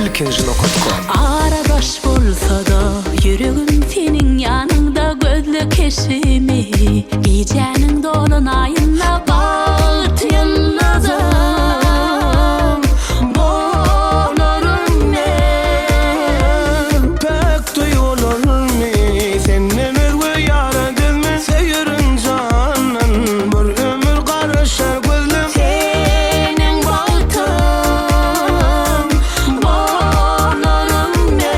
ilkinjinokotkom. Aradaş bolsa da yüreğim senin yanında, gözlü keşimi gecenin dolunayında bağıt yıldızım bolurum ben. Pek duyulur mu seninle bir yaradır mı? Seyirin canan bir ömür karışır gözlüm. Senin bağıtın bolurum ben.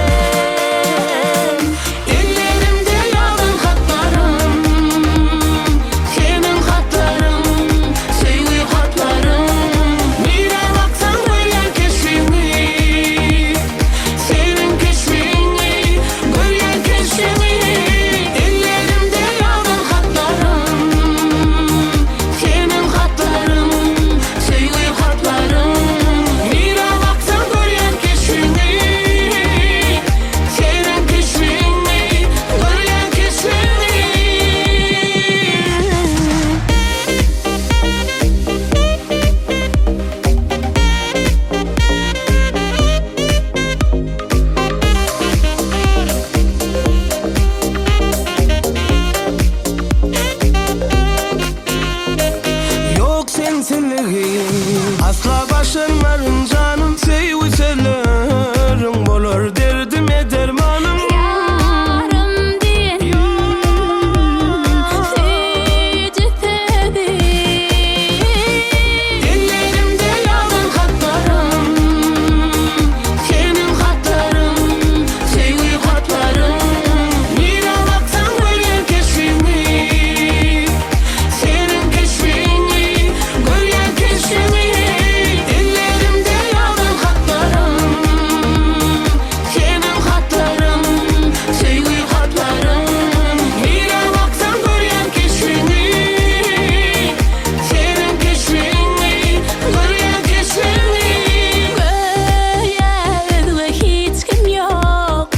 Ellerimde yağın hatlarım, senin hatlarım, sevgi hatlarım. Mire baksan göryen keşfimi, senin keşfini, göryen keşfimi. Ellerimde yağın hatlarım, senin hatlarım, sevgi hatlarım. Mire baksan göryen keşfimi, senin keşfini, göryen keşfimi. Yok sensinliğin asla başarmarım canım. Sevgilerim bolur derdime dermanım. Yarım diyen sevci seni. Ellerimde yağın hatlarım, senin hatlarım, sevgi hatlarım. Mire baksan göryen keşfimi, senin keşfini, göryen keşfimi. Ellerimde yağın hatlarım, senin hatlarım, sevgi hatlarım. Mire baksan göryen keşfini, senin keşfini, göryen keşfini. Göğerde hiç kim yok,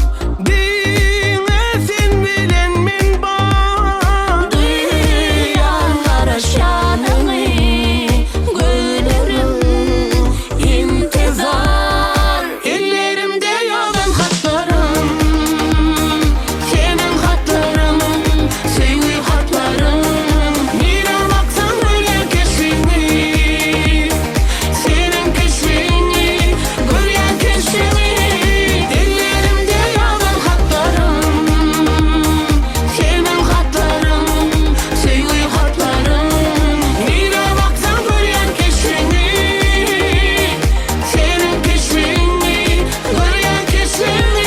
Dine sen bilen men var. dünyalara şanını gülürüm intizar. Ellerimde yağın hatlarım, senin hatlarım, sevgi hatlarım. Mire baksan göryen keşfini, senin keşfini, göryen keşfini. Ellerimde yağın hatlarım, senin hatlarım, sevgi hatlarım. Mire baksan göryen keşfini, senin keşfini, göryen keşfini.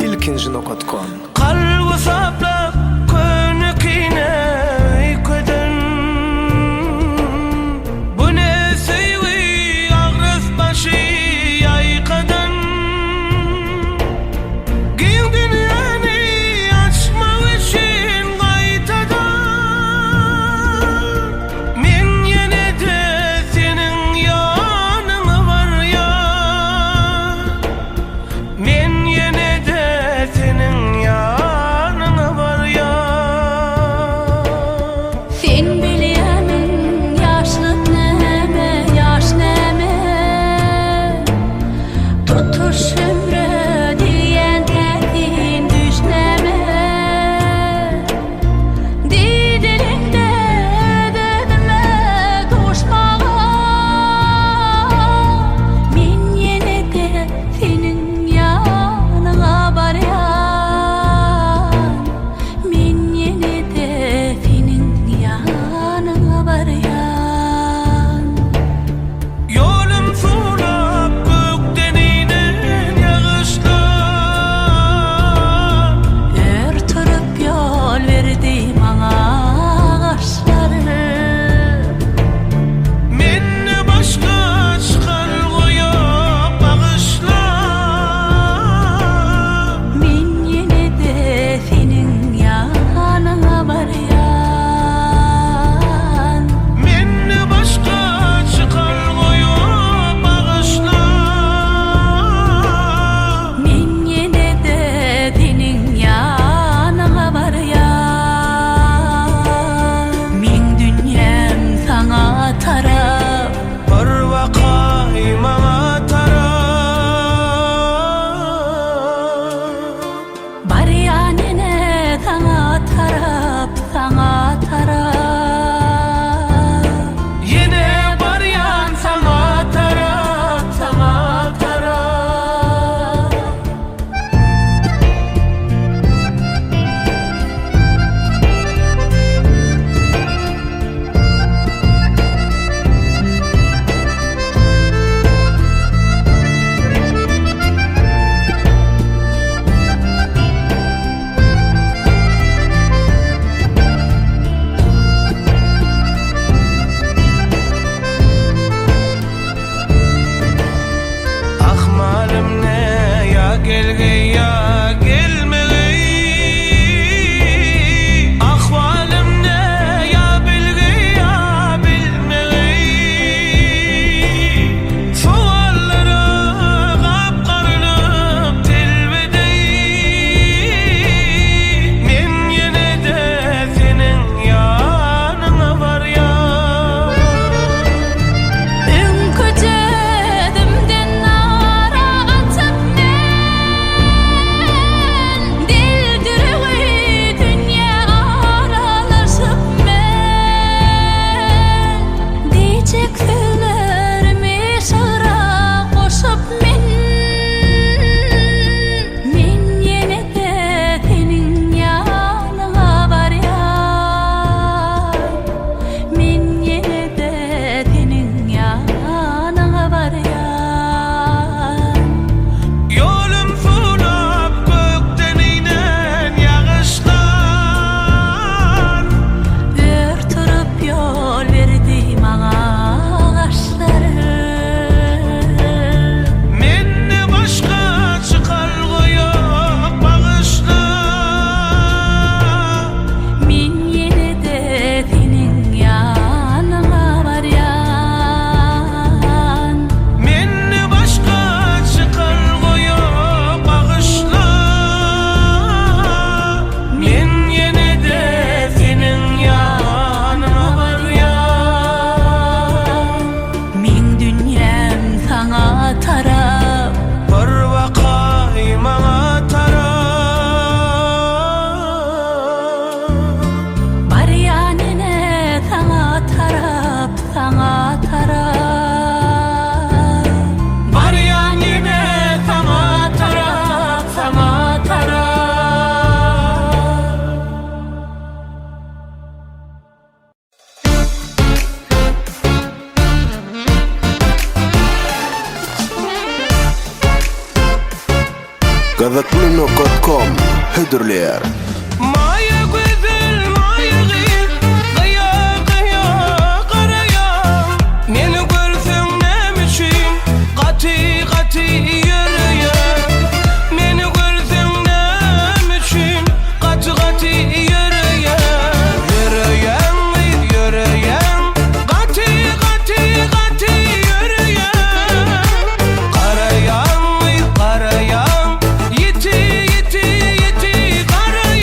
ilkinjinokotkom. Kalbi saplap könükine yıkadın. Bu ne sevgi ağrıs başı yaykadın. Kendini açmak için kaytadan. Men yine de senin yanına var ya. Men yine de senin yanına Gazaklı.com Hüdürler Maya güzel maya gıyır Gıya gıya karaya Meni görsün ne biçim Gati gati yürüyen Meni görsün ne biçim Gati gati yürüyen Yürüyen yürüyen Gati gati gati yürüyen Karayan karayan Yiti yiti yiti karayan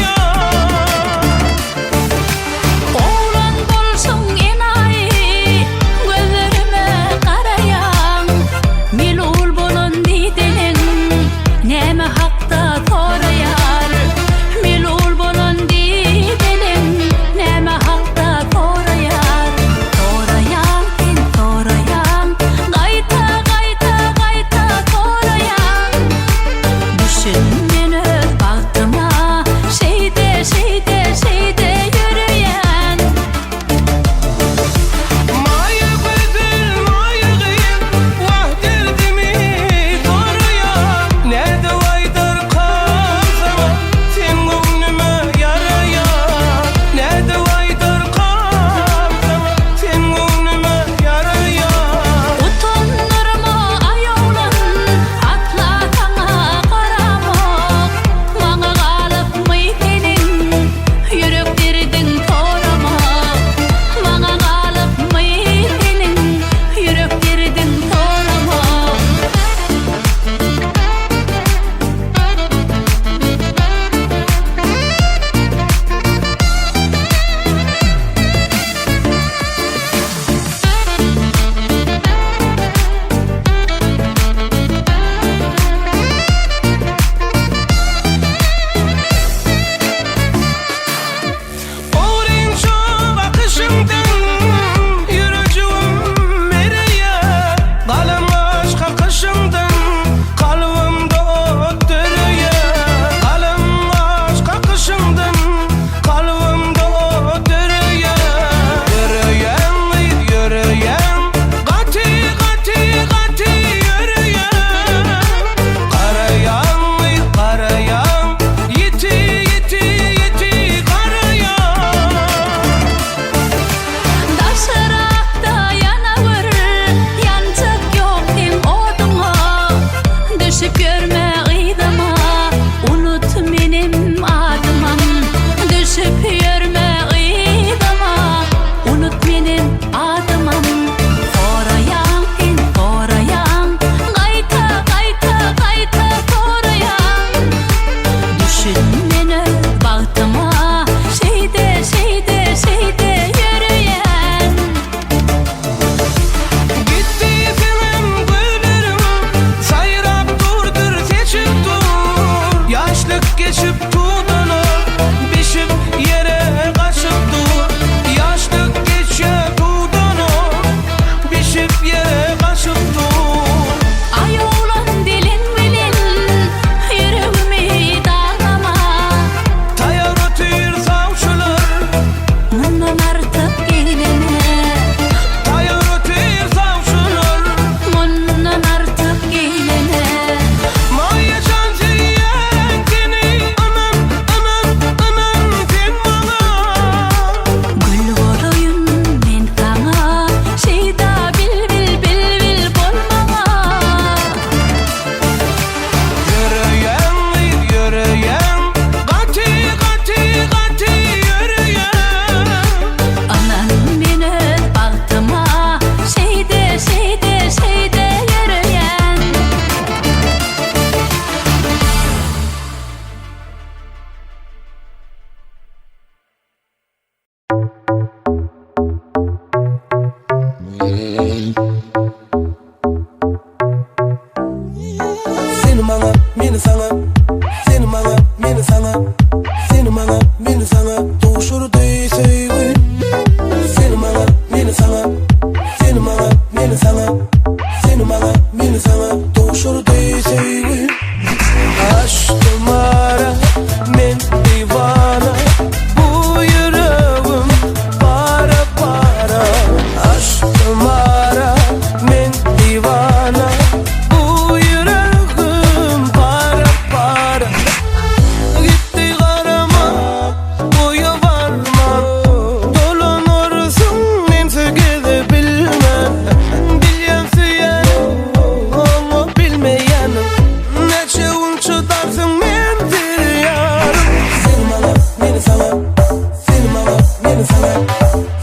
beni sana,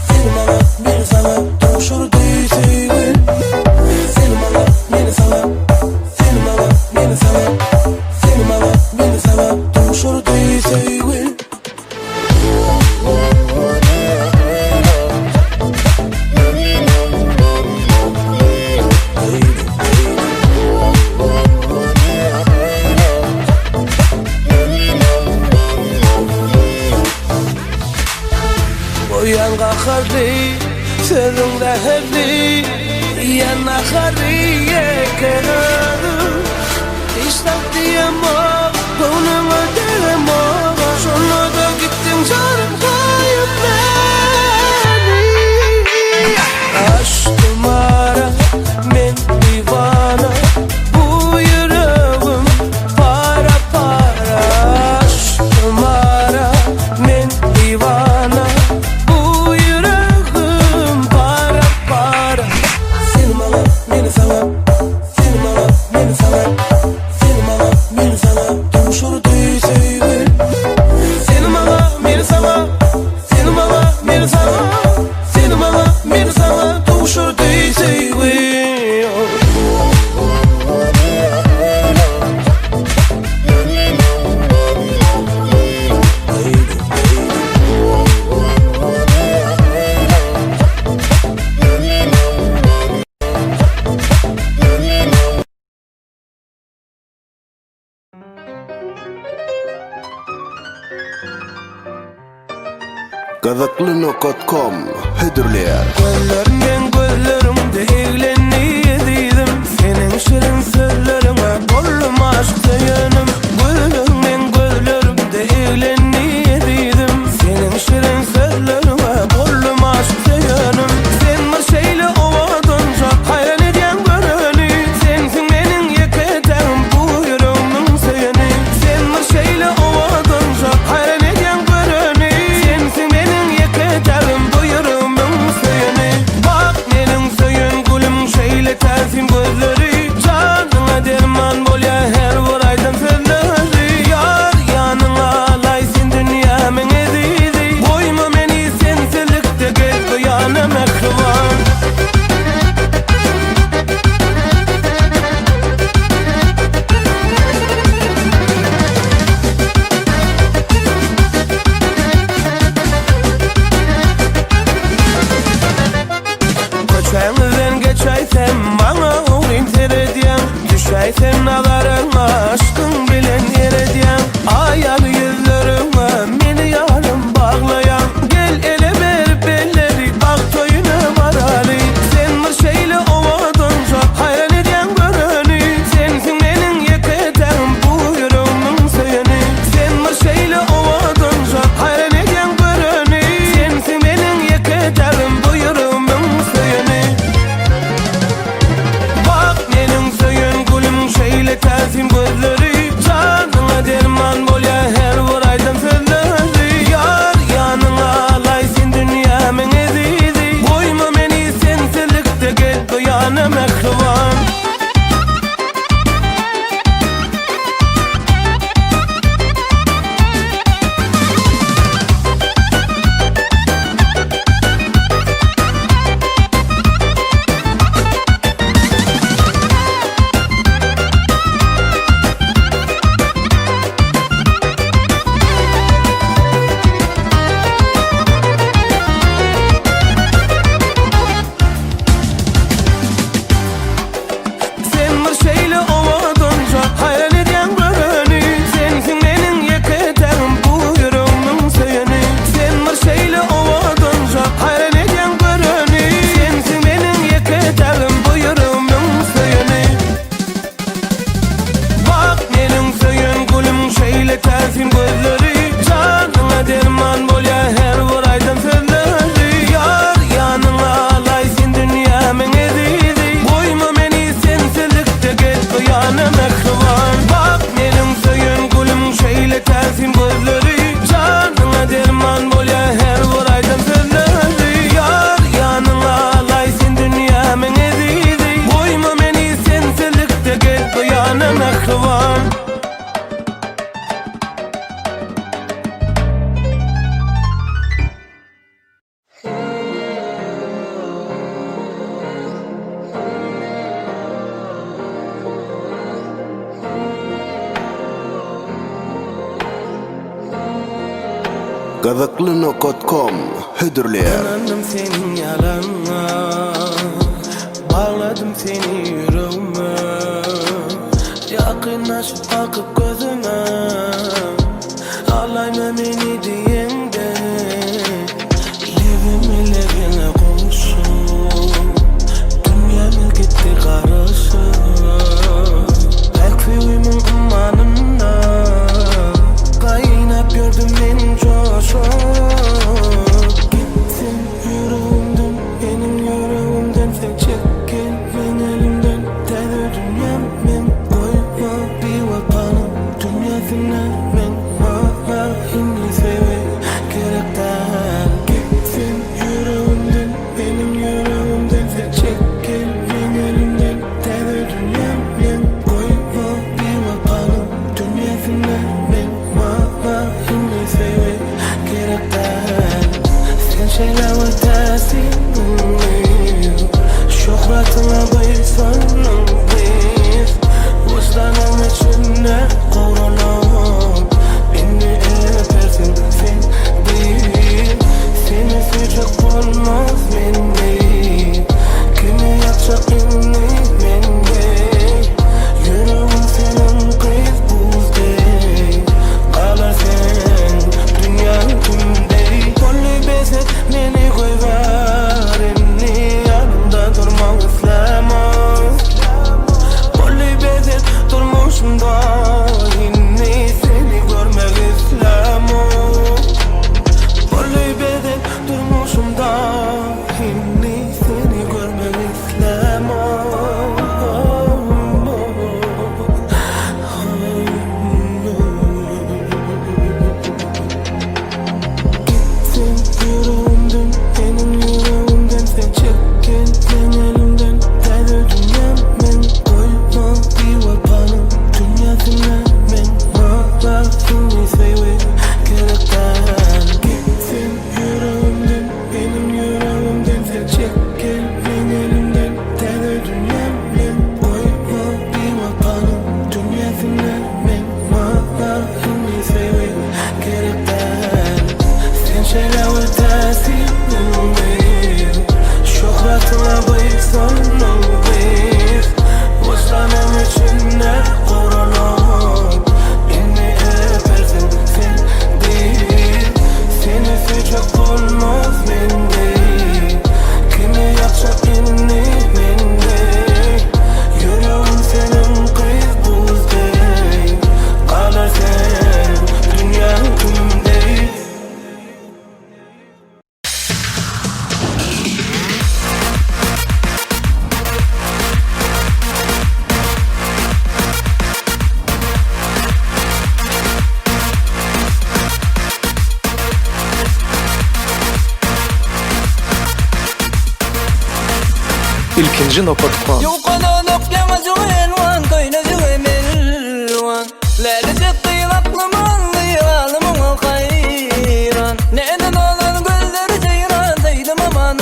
seni bana, beni sana Duruşur değil sevgil. Seni bana, beni sana, seni bana, beni sana, seni bana, beni sana Duruşur değil sevgil. Uyan qahardi, sözün zəhərli Yana xariyeke İştaq diyemo, konumu deremo Sonra da gittin canım kayıp beni Aşkım ara, men divana Bu yüreğim para para Aşkım ara, men divana Beni sana, seni bana, beni sana, seni bana, beni sana Duruşur değil sevgil. Seni bana, beni sana, seni bana, beni sana, seni bana, beni sana Duruşur değil sevgil. Kazaklıno.com Hüdürler Gözlerimden gözlerimde evleniydim Senin şirin sözlerine bollum aşk sayınım Gözlerimden gözlerimde evleniydim Senin şirin sözlerine bollum aşk sayınım Sen bir şeyle ovadın çok hayal eden görünü Sensin benim yeketen bu yüreğimin sayını Sen bir şeyle ovadın çok hayal eden görünü Sensin benim yeketen bu yüreğimin sayını Bak benim sayın gülüm şeyle tersim gözleri Canına derman bol ya her bir aydın Yazıklı.com Hüdürlüğe İnandım senin yalanına, bağladım seni yüreğime. Yakınlaşıp bakıp gözüme, ağlayma beni diyende. Levime konuşum, dünyamız gitti karışık. Belki uyumun umanımda, kaynap gördüm benim coşum. Gittin yüreğimden, benim yüreğimden. Sen çekil ben elimden, terör dünyam ben. Koyma bir vatanım, dünyasına ben. Vallahi sevi gerekten. Gittin yüreğimden, benim yüreğimden. Sen çekil ben elimden, terör dünyam ben. Koyma bir vatanım, dünyasına ben. Vallahi sevi gerekten. Sen şeyler ötesin, şöhretine bayılsanım biz. Vicdanım içinde kavrulum, beni öpersin sen değil. Seni sıcak olmaz ben değil. Kimi yapacak inni ben değil. Yüreğim senin kız buz değil. Kalar sen dünya tümde. Kollu bezet beni koy var inni. Yanımda durma ıslamaz. Kollu bezet durmuşum da inni. Seni görmek islamaz. Kollu bezet durmuşum da inni. Seni görmek islamaz. Gittin yüreğimden, benim yüreğimden. Sen çekil ben elimden, terör dünyam ben. Koyma bir vatanım, dünyasına ben. Vallahi sevi gerekten. Gittin yüreğimden, benim yüreğimden. Sen çekil ben elimden, terör dünyam ben. Koyma bir vatanım, dünyasına ben. Vallahi sevi gerekten. Sen şeyler ötesin, şöhretine bayılsanım biz. Vicdanım içinde kavrulum, beni öpersin sen değil. Seni sıcak olmaz ben değil. Kimi yapacak inni ben değil. Yüreğim senin kız buz değil. Kalar sen dünya tümde. İlkinci.com Yuqaladık yamacu elvan, kaynacu emelvan. Lelisi kıyılaklım anlayalım o hayran. Neden olan gözleri ceyran, zeydim aman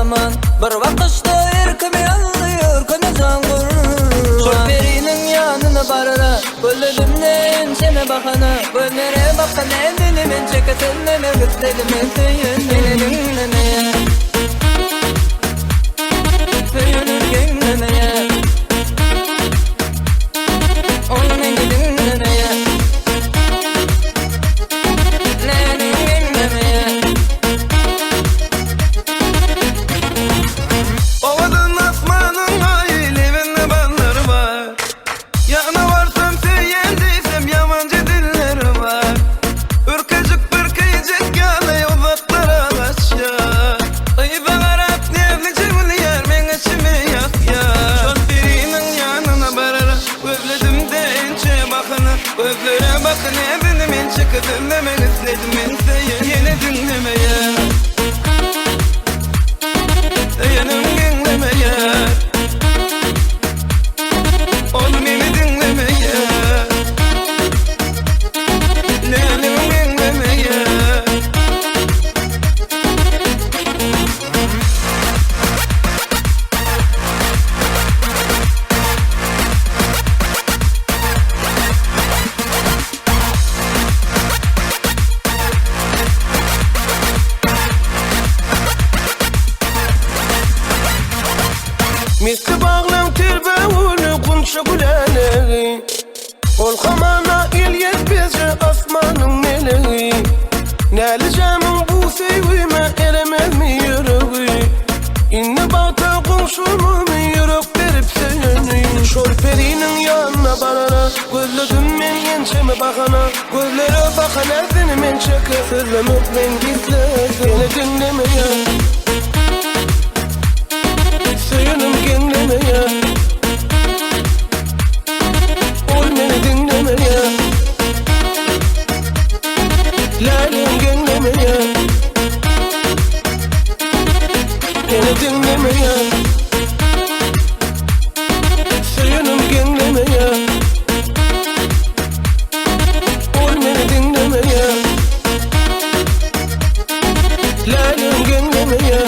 aman. Bir vakışta erkimi anlıyor, kını zangurvan. Şoförinin yanına barara, gözlerimden sene bakana. Gözlere bakana, dilimin çeketinle mevlütledim elteyün. Söyünün gönlüne, onun gönlüne, nenin gönlüne. Ovadın asmanın ailevinde balları var. Yana varsam söylendiysem yamancı dilleri var. Ürkecik bir kıyıcık yana uzaklara baş. Kol kamana il yetmezce asmanın meleği. Neleceğimin bu sevgime eremez mi yüreği? İnne bağda komşumun yürek verip seni. Şorperinin yanına barana, gözledim men yençeme bakana. Gözlere bakana seni men çeke, sırlamak men gizle. Beni dinlemeye, söyünüm genlemeye. Ol beni dinlemeye, lalim genlemeye. Beni dinlemeye, söyünüm genlemeye. Ol beni dinlemeye, lalim genlemeye.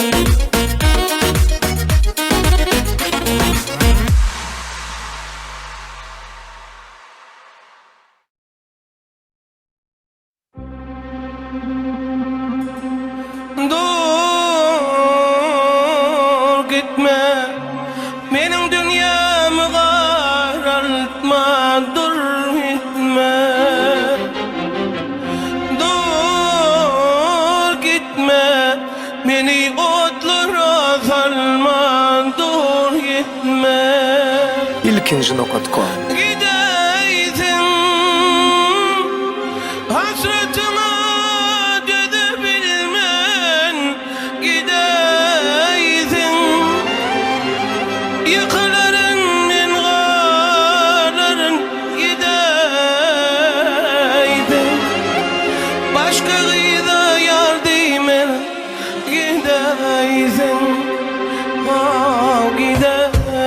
Dur gitme, benim dünyamı karartma. Dur gitme, dur gitme, beni otlara salma. Dur gitme. İlkinci nokta.com Gideydin hasretine dödebilmen. Gideydin yıkıların mingarların. Gideydin başka gıyda yar değmen. Gideydin gideydin.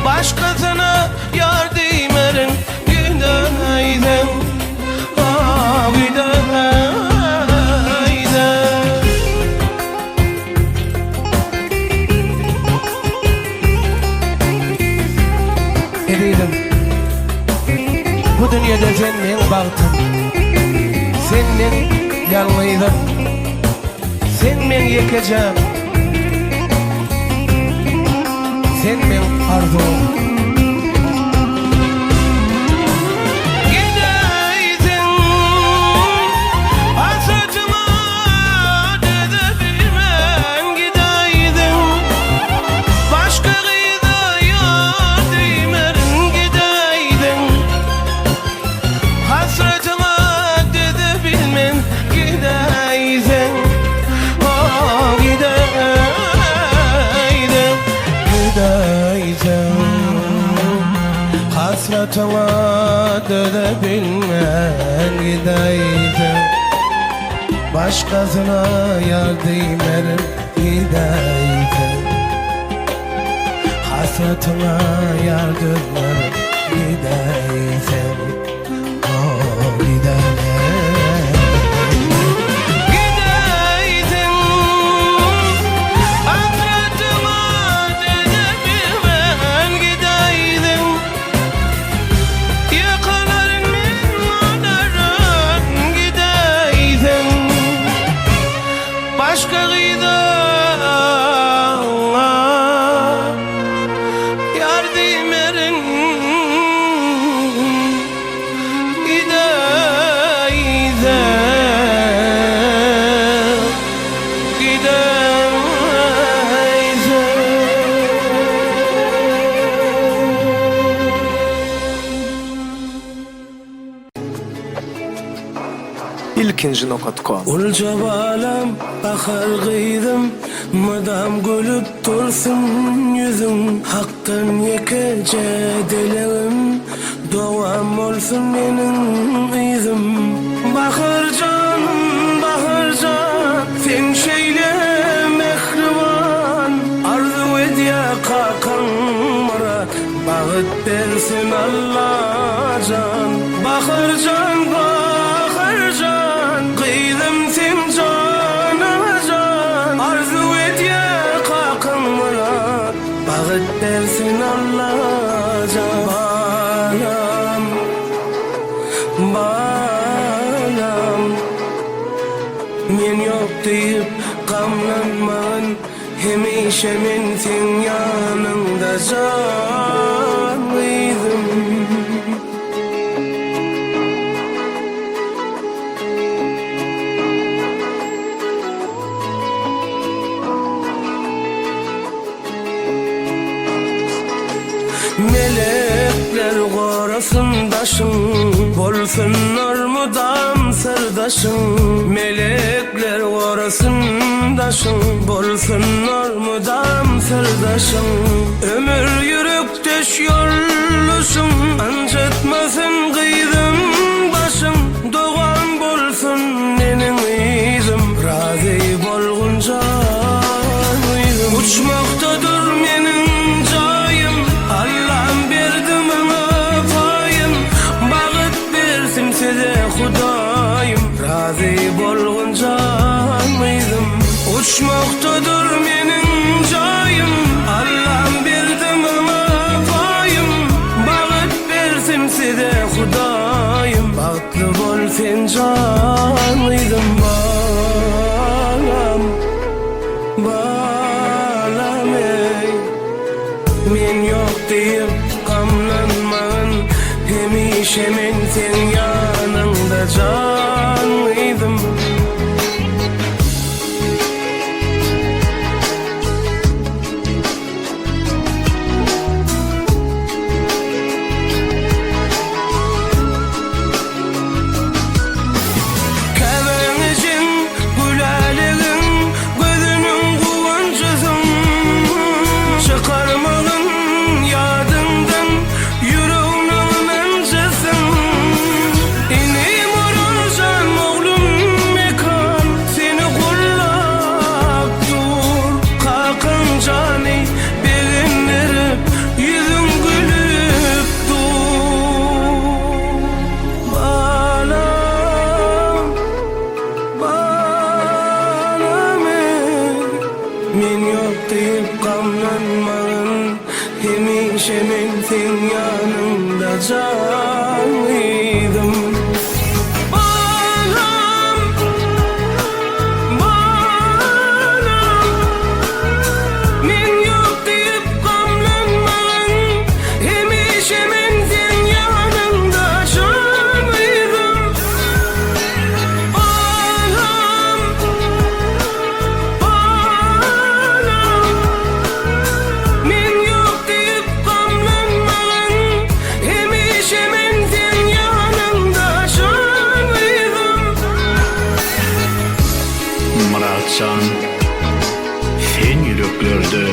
Başkasına yar değmerin. Gideydin, gideydin. Edeydim, bu dünyada senin baktın, senin yanlıydın, sen men yekeceğim, sen men arzum. Hasretine dönebilmen. Gideydin başkasına yar değmerim. Gideydin Hasretine yargılar gidersen o giderler Gidersen hasretime dedebilmen gidersen Yakaların minarın gidersen Başka gider ilkinji.com Ulca balam akar gıydım Madam gülüp dursun yüzüm Haktan yekece dileğim Doğam olsun benim izim Bahırcan, bahırcan Sen şeyle mehriban Arzu ediye kakan murat Bağıt dersin Allah can Bahırcan, bahırcan Kıydım sen canıma can Arzu ediye kakan murat Bağıt dersin Allah can Balam, balam Men yok deyip gamlanman Hemişe men sen yanında canlıydım Melekler korasındaşın Bolsunlar mudam sırdaşın Melekler korasındaşın Bolsunlar mudam sırdaşın Ömür yürük düş yollusun Ancetmasın kıydım başın Doğan bolsun nenin izim Razı bolgunca Uçmaktadır menin cayım Allah'ım berdim ana payım Bağıt versin size Hudayım Razı bolgunca mıydım Uçmaktadır menin cayım Allah'ım berdim ana payım Bağıt versin size Hudayım Bağıtlı bol sen canlıydım Balam, balam ey Men yok deyip gamlanman Hemişe men sen yanında canlıydım Kebencin, gülalığın, gözünün kuvancısın Çıkarmalın yadından yüreğinin öncesın İnim orulcan oğlum mekan Seni kullap dur Kalkın cani beğenirip yüzün gülüp dur Balam, balam ey Men yok deyip gamlanman Hemişe men sen yanında canlıydım Balam, balam Men yok deyip gamlanman Hemişe men sen yanında canlıydım Balam, balam Men yok deyip gamlanman Hemişe men sen yanında canlıydım Muratcan, sen yüreklerde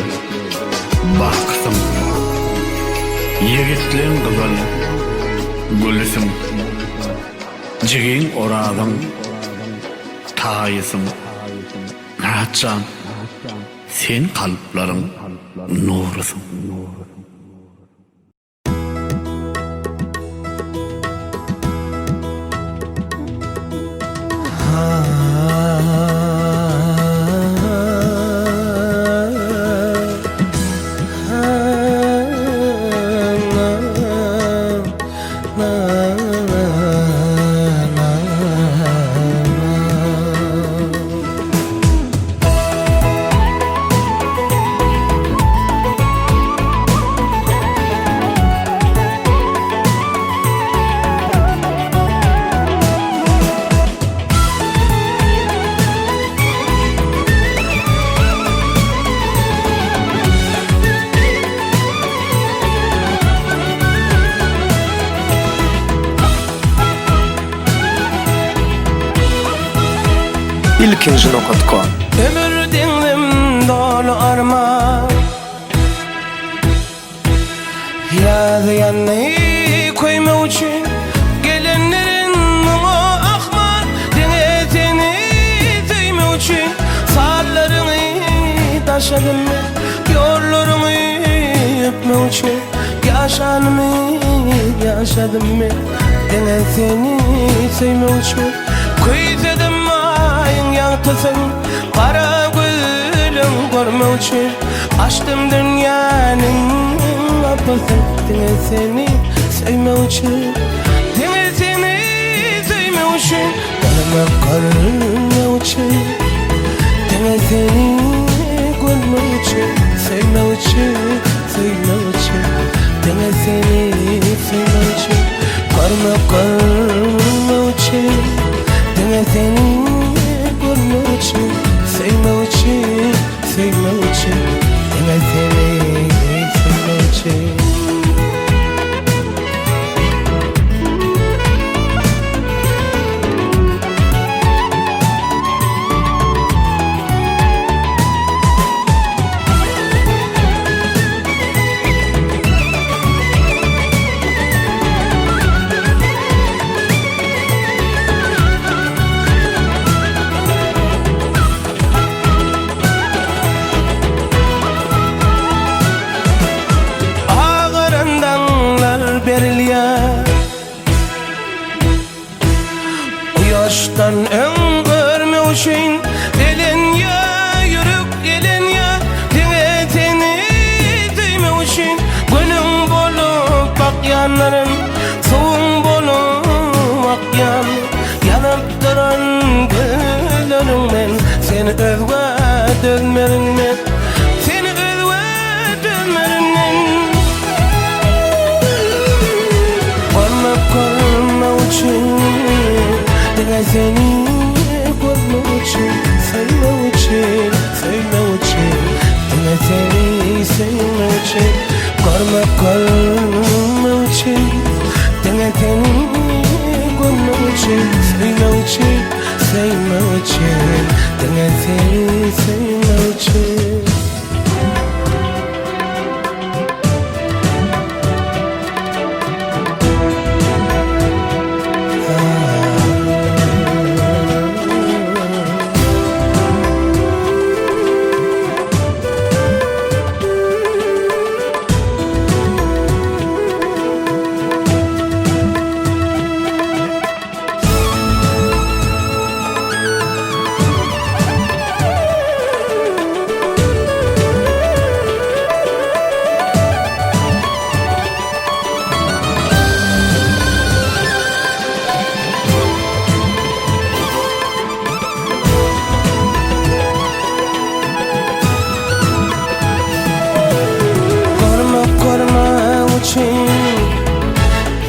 baksın Yigitlerin kızın gülüsün Jigin oradın tayısın Muratcan, sen kalpların nurusun. İlkinji nokatko. Ömür dinlim dolu arma Yağlayanı koyma için gelenlerin mumu akmar Denetini duyma için Sağlarını taşadım mı Yollarını öpme için Yaşadım mı Denetini duyma için Kuytadım yaktasın kara gülüm görme için Açtım dünyanın kapısın Dine seni sevme için Dine seni sevme için Bana görme için Dine seni görme için Sevme için Dine seni sevme için Görme için Dine seni görme için, sevme için, deme seni sevme için. Yaştan öngörme uşin elin ya yürük elin ya dinetini duyme uşin gönlüm bolup bak yanların soğun bolup bak yanıp duran güllerin men seni özve dönmerin men seni özve dönmerin men korma uşin Dine seni görme için, sevme için Dine seni sevme için, görme için Dine seni görme için, sevme için Dine seni sevme için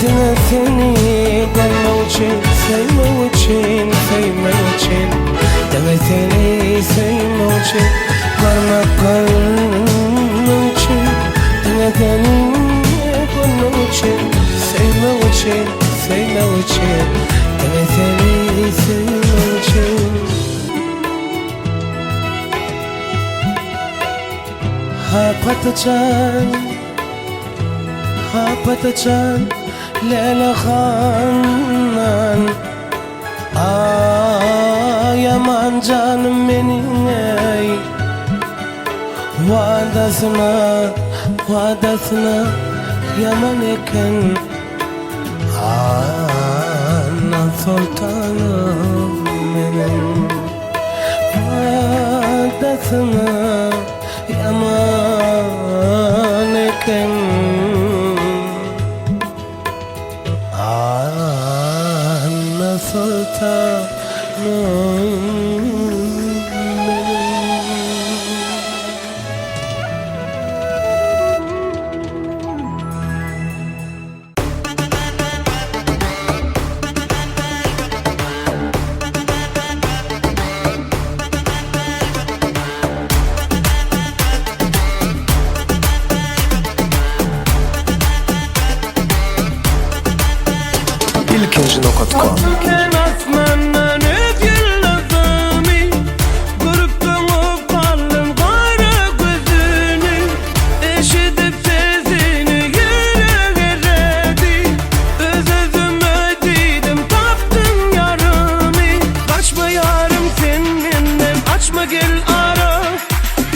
Dine seni görme için, sevme için Dine seni sevme için, görme için Dine seni görme için, sevme için Dine seni sevme için Ha patacan Leyla Khanan Yaman canım benim ey Vadasına yaman eken Ana sultanım benim Vadasına yaman eken Ana sultanım ilkinci.com Ken asmandan öp yıldızımı Görüp dönüp kaldım kara gözünü Eşidip sesini yere verdi Öz özüme dedim taptın yarımı Kaçma yarım seninden açma gel ara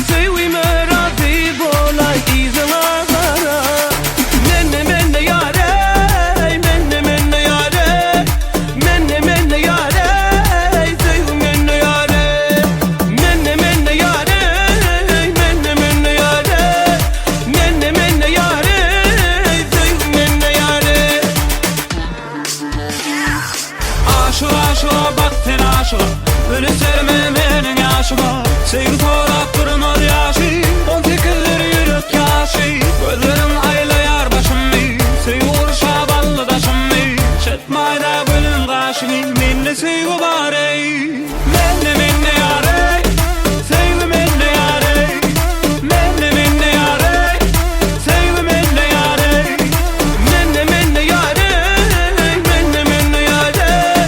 Sevime razı bolay izine kara Menne yare Aşığa bak sen aşığa Öyle serme benim yaşıma Sevgi torak durmadı yaşı 18'leri yürek yaşı Gözlerin aylayar başımı Sevgi vuruşa ballı taşımı Çetmayda bölüm kaşını Minne sevgi bari Minne yare Sevgi minne yare Minne yare Sevgi minne yare Minne yare Minne yare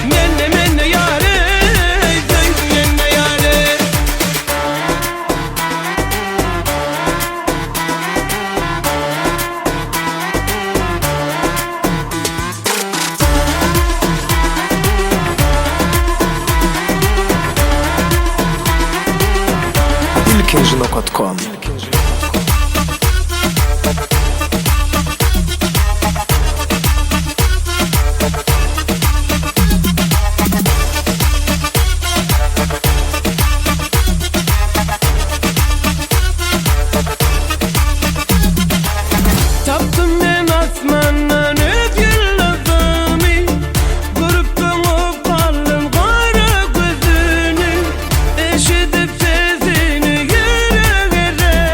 Minne yare Sevgi minne yare ilkinci.com Taptım ben asmandan öp yıldızımı Görüp dönüp kaldım kara gözünü Eşidip sesini yere verdi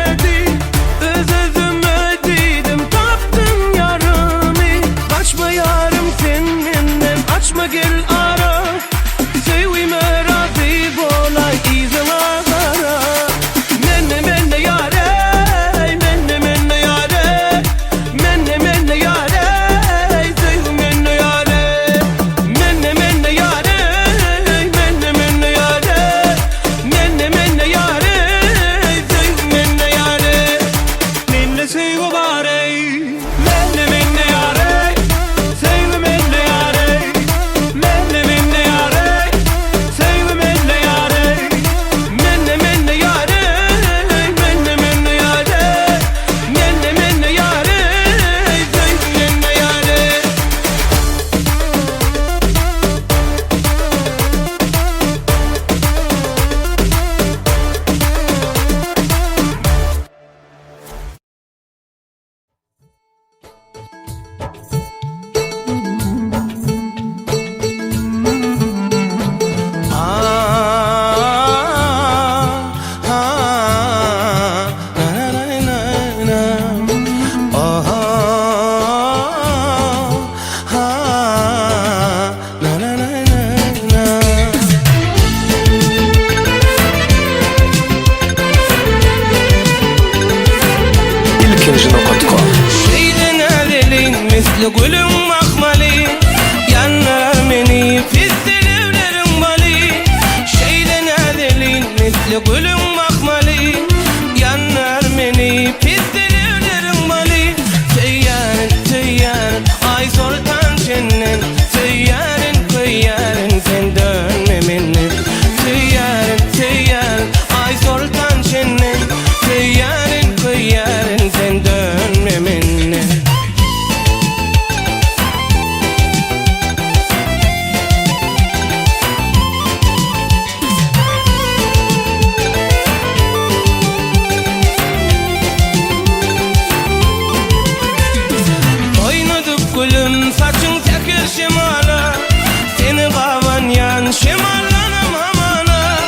yan şemallanam hamana.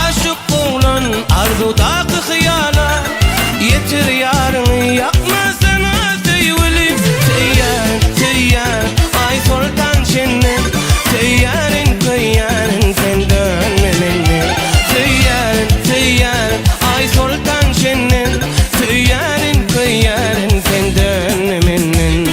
Aşık oğlan arzudaki hıyala. Yetir yarını yakmasana teyvelip. Teyyar ay sultan şennem. Teyyarin kıyarın sen dönmemenni. Teyyar ay sultan şennem. Teyyarin kıyarın sen dönmemenni.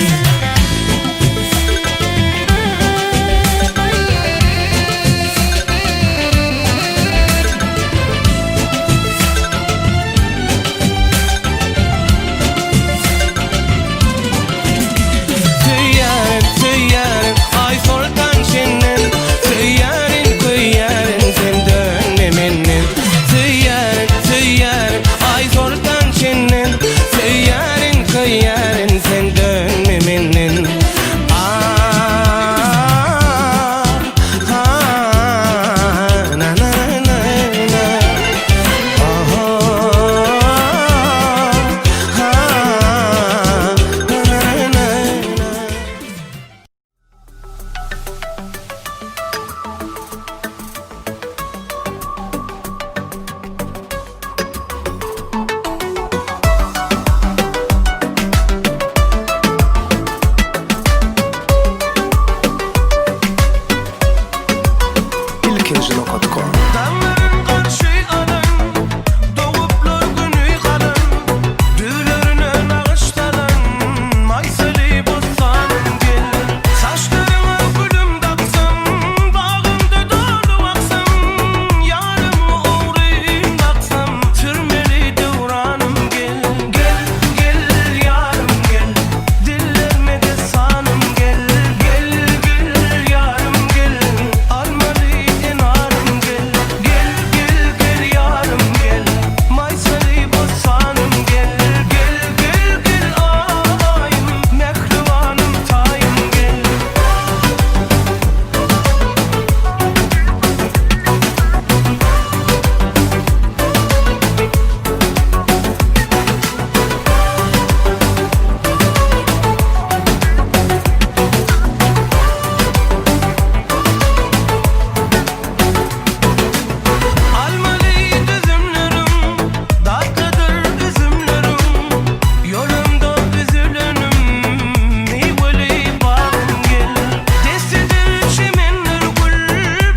ilkinjinok.com. Dağların karşı alan, doğuplar günü kalan, düğlerine nağıştalan, maysali bozsanım gel. Saçlarına gülüm taksam, bağımda dolu aksam, yarımı uğrayım taksam, sürmeli devranım gel. Gel yarım gel, dillerime de sanım gel. Gel yarım gel, almalı enarım gel. Gel yarım gel, maysali bozsanım gel. Gel ağayım, mehribanım tayım gel. Almalıydı üzümlerim, tatlıdır üzümlerim. Yolumda üzülünüm, meyveli bağım gel. Testidir çimenler gül,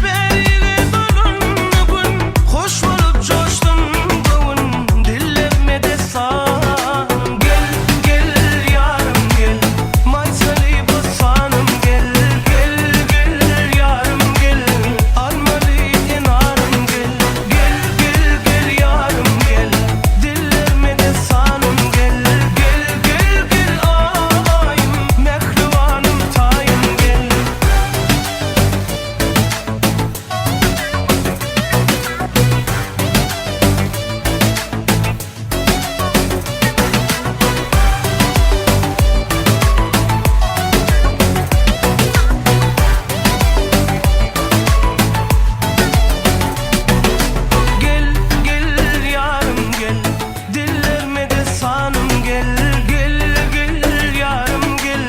beriye dolun gün. Hoş olup coştum kavun, dillerime de sağım. Gel yarım gel, maysali bozsanım gel. Gel yarım gel, almalı enarım gel. Gel yarım gel, dillerime de sanım gel. Gel ağayım, mehribanım tayım gel. Gel yarım gel, dillerime de sanım gel. Gel yarım gel,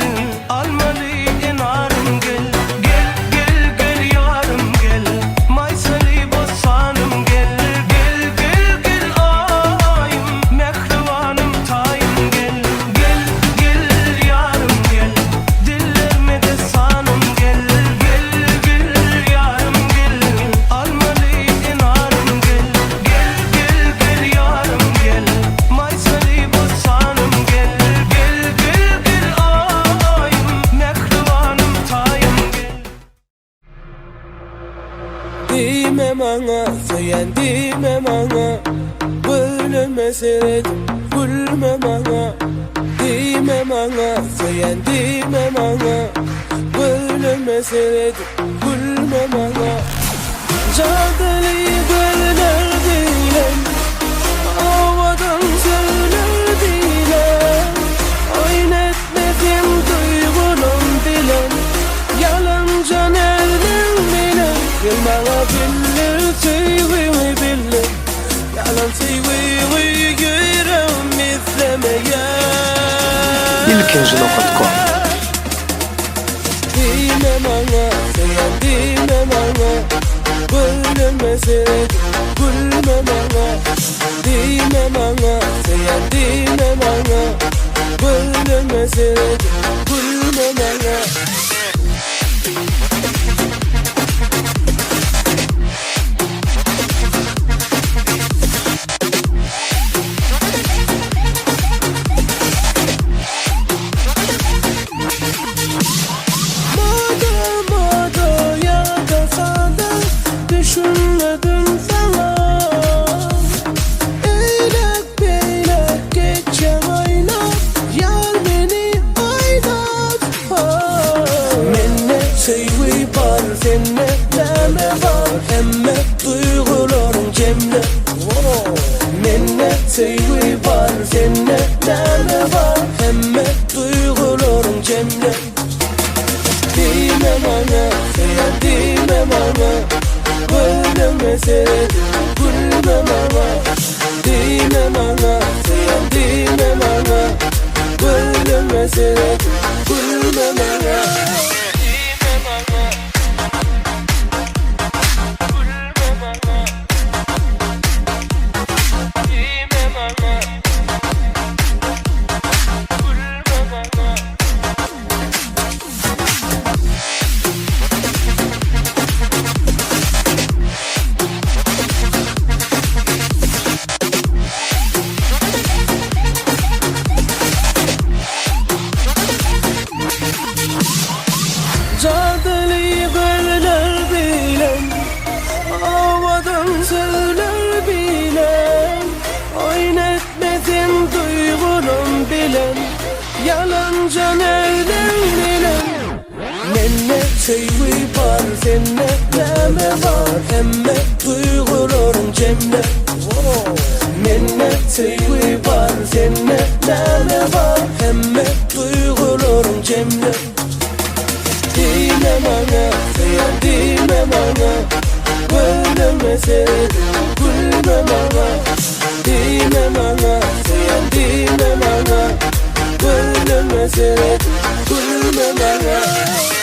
almalı enarım gel. Gel yarım gel, maysali bozsanım gel. Gel ağayım, mehribanım tayım gel. Gel yarım gel, dillerime de sanım gel. Gel yarım gel, almalı enarım gel. Gel yarım gel, maysali bozsanım gel. Gel ağayım, mehribanım tayım gel. Dime bana, söylen dime bana, gülme seyredim, gülme bana. Dime bana, söylen dime bana, gülme seyredim, gülme bana. Cadeli güller dilen, havadan söyler dilen. Oynatmadım duygunum bilen, yalanca nereden bilen. Gel bana bilir, sevimi bilir, yalan sevimi yüreğim izlemeye. ilkinjinok.com. Dime bana, söylen dime bana. mesele gülme bana, dime bana, sen dime bana. Gülme mesele gülme bana. Düşünmedim sana, eylek beylek geçeceğim oynat, yar beni oynat. Menne sevgi var, senne deme var, emme duygularım cemle. Menne sevgi var, senne deme var, emme duygularım cemle. Dime bana, sen dime bana. Gülme mesele gülme bana, dime bana, sen dime bana. Gülme mesele gülme bana. Cadeli göller bilen, havadan söyler bilen, oynatmadın duygunum bilen, yalanca nereden bilen. Menne sevgi var, senne deme var, emme duygularım cemle. Menne sevgi var, senne deme var, emme duygularım cemle. Dime bana, sen dime bana. Gülme mesele gülme bana. Dime bana, sen dime bana. Gülme mesele gülme bana.